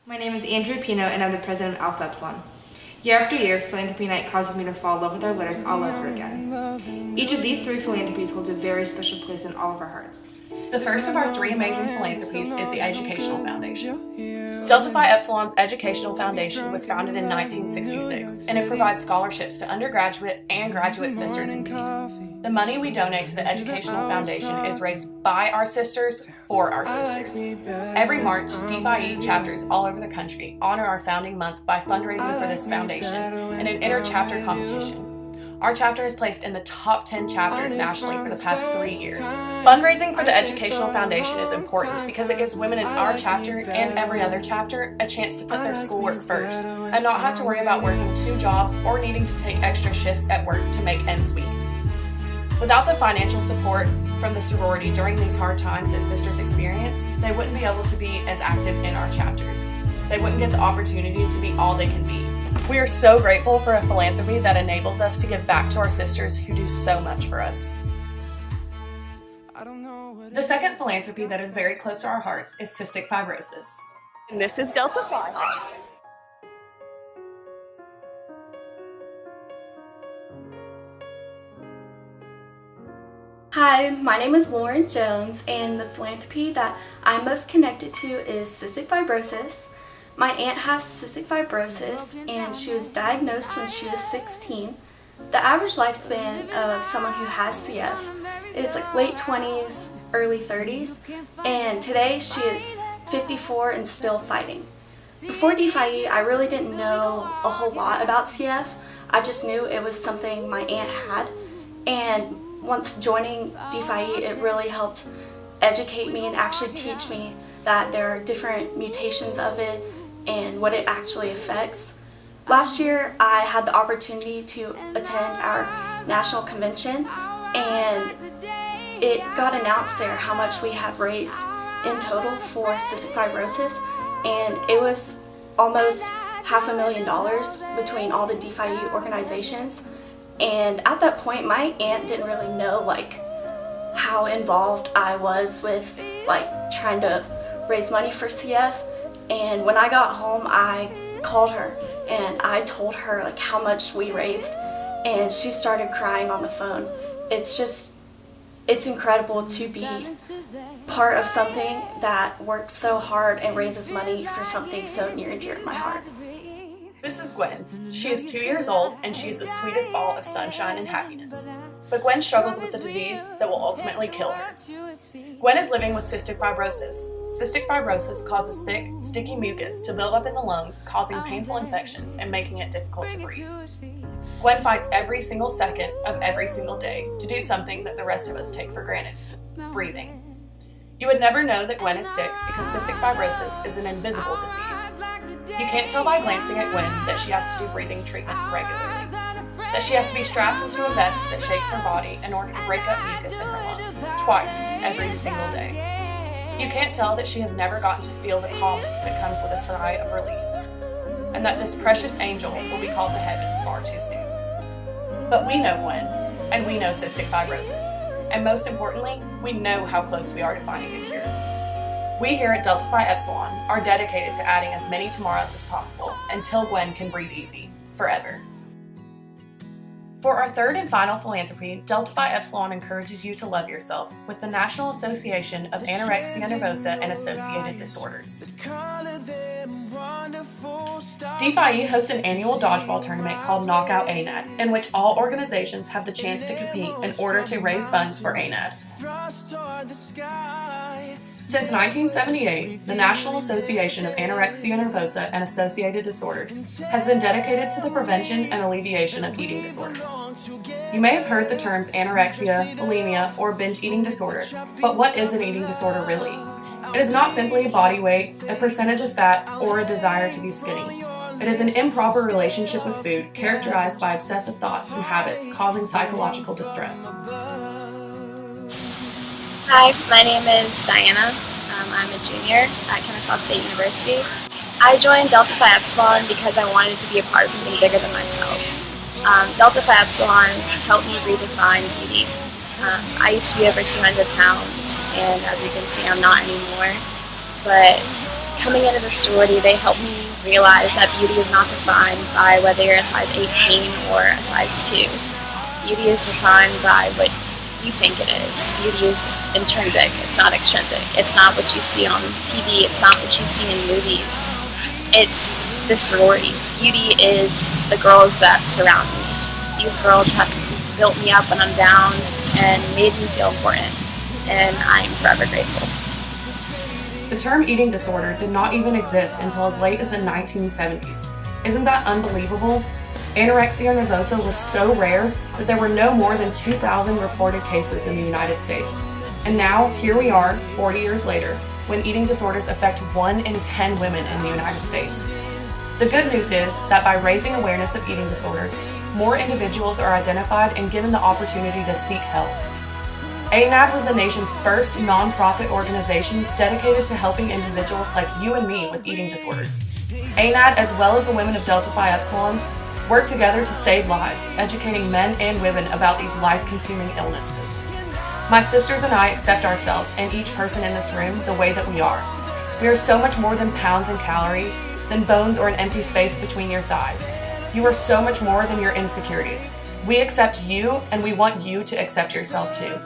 My name is Andrea Pino, and I'm the president of Alpha Epsilon. Year after year, Philanthropy Night causes me to fall in love with our letters all over again. Each of these three philanthropies holds a very special place in all of our hearts. The first of our three amazing philanthropies is the Educational Foundation. Delta Phi Epsilon's Educational Foundation was founded in 1966, and it provides scholarships to undergraduate and graduate sisters in need. The money we donate to the Educational Foundation is raised by our sisters for our sisters. Every March, DPHI chapters all over the country honor our founding month by fundraising for this foundation in an inter-chapter competition. Our chapter has placed in the top 10 chapters nationally for the past 3 years. Fundraising for the Educational Foundation is important because it gives women in our chapter and every other chapter a chance to put their schoolwork first and not have to worry about working 2 jobs or needing to take extra shifts at work to make ends meet. Without the financial support from the sorority during these hard times that sisters experience, they wouldn't be able to be as active in our chapters. They wouldn't get the opportunity to be all they can be. We are so grateful for a philanthropy that enables us to give back to our sisters who do so much for us. The second philanthropy that is very close to our hearts is cystic fibrosis. And this is Delta Phi. Hi, my name is Lauren Jones, and the philanthropy that I'm most connected to is cystic fibrosis. My aunt has cystic fibrosis, and she was diagnosed when she was 16. The average lifespan of someone who has CF is like late 20s, early 30s, and today she is 54 and still fighting. Before DPHI, I really didn't know a whole lot about CF. I just knew it was something my aunt had, and once joining DPHI, it really helped educate me and actually teach me that there are different mutations of it and what it actually affects. Last year, I had the opportunity to attend our national convention, and it got announced there how much we had raised in total for cystic fibrosis, and it was almost $500,000 between all the DPHI organizations. And at that point, my aunt didn't really know how involved I was with trying to raise money for CF. And when I got home, I called her and I told her how much we raised, and she started crying on the phone. It's incredible to be part of something that works so hard and raises money for something so near and dear to my heart. This is Gwen. She is 2 years old, and she is the sweetest ball of sunshine and happiness. But Gwen struggles with a disease that will ultimately kill her. Gwen is living with cystic fibrosis. Cystic fibrosis causes thick, sticky mucus to build up in the lungs, causing painful infections and making it difficult to breathe. Gwen fights every single second of every single day to do something that the rest of us take for granted: breathing. You would never know that Gwen is sick because cystic fibrosis is an invisible disease. You can't tell by glancing at Gwen that she has to do breathing treatments regularly, that she has to be strapped into a vest that shakes her body in order to break up mucus in her lungs, twice every single day. You can't tell that she has never gotten to feel the calmness that comes with a sigh of relief, and that this precious angel will be called to heaven far too soon. But we know Gwen, and we know cystic fibrosis, and most importantly, we know how close we are to finding a cure. We here at Delta Phi Epsilon are dedicated to adding as many tomorrows as possible until Gwen can breathe easy, forever. For our third and final philanthropy, Delta Phi Epsilon encourages you to love yourself with the National Association of Anorexia Nervosa and Associated Disorders. DPHI hosts an annual dodgeball tournament called Knockout ANAD, in which all organizations have the chance to compete in order to raise funds for ANAD. Since 1978, the National Association of Anorexia Nervosa and Associated Disorders has been dedicated to the prevention and alleviation of eating disorders. You may have heard the terms anorexia, bulimia, or binge eating disorder, but what is an eating disorder really? It is not simply a body weight, a percentage of fat, or a desire to be skinny. It is an improper relationship with food characterized by obsessive thoughts and habits causing psychological distress. Hi, my name is Diana. I'm a junior at Kennesaw State University. I joined Delta Phi Epsilon because I wanted to be a part of something bigger than myself. Delta Phi Epsilon helped me redefine beauty. I used to be over 200 pounds, and as you can see, I'm not anymore. But coming into the sorority, they helped me realize that beauty is not defined by whether you're a size 18 or a size 2. Beauty is defined by what you think it is. Beauty is intrinsic, it's not extrinsic. It's not what you see on TV, it's not what you see in movies. It's the sorority. Beauty is the girls that surround me. These girls have built me up when I'm down and made me feel important, and I'm forever grateful. The term eating disorder did not even exist until as late as the 1970s. Isn't that unbelievable? Anorexia nervosa was so rare that there were no more than 2,000 reported cases in the United States. And now, here we are, 40 years later, when eating disorders affect 1 in 10 women in the United States. The good news is that by raising awareness of eating disorders, more individuals are identified and given the opportunity to seek help. ANAD was the nation's first nonprofit organization dedicated to helping individuals like you and me with eating disorders. ANAD, as well as the women of Delta Phi Epsilon, work together to save lives, educating men and women about these life-consuming illnesses. My sisters and I accept ourselves and each person in this room the way that we are. We are so much more than pounds and calories, than bones or an empty space between your thighs. You are so much more than your insecurities. We accept you, and we want you to accept yourself too.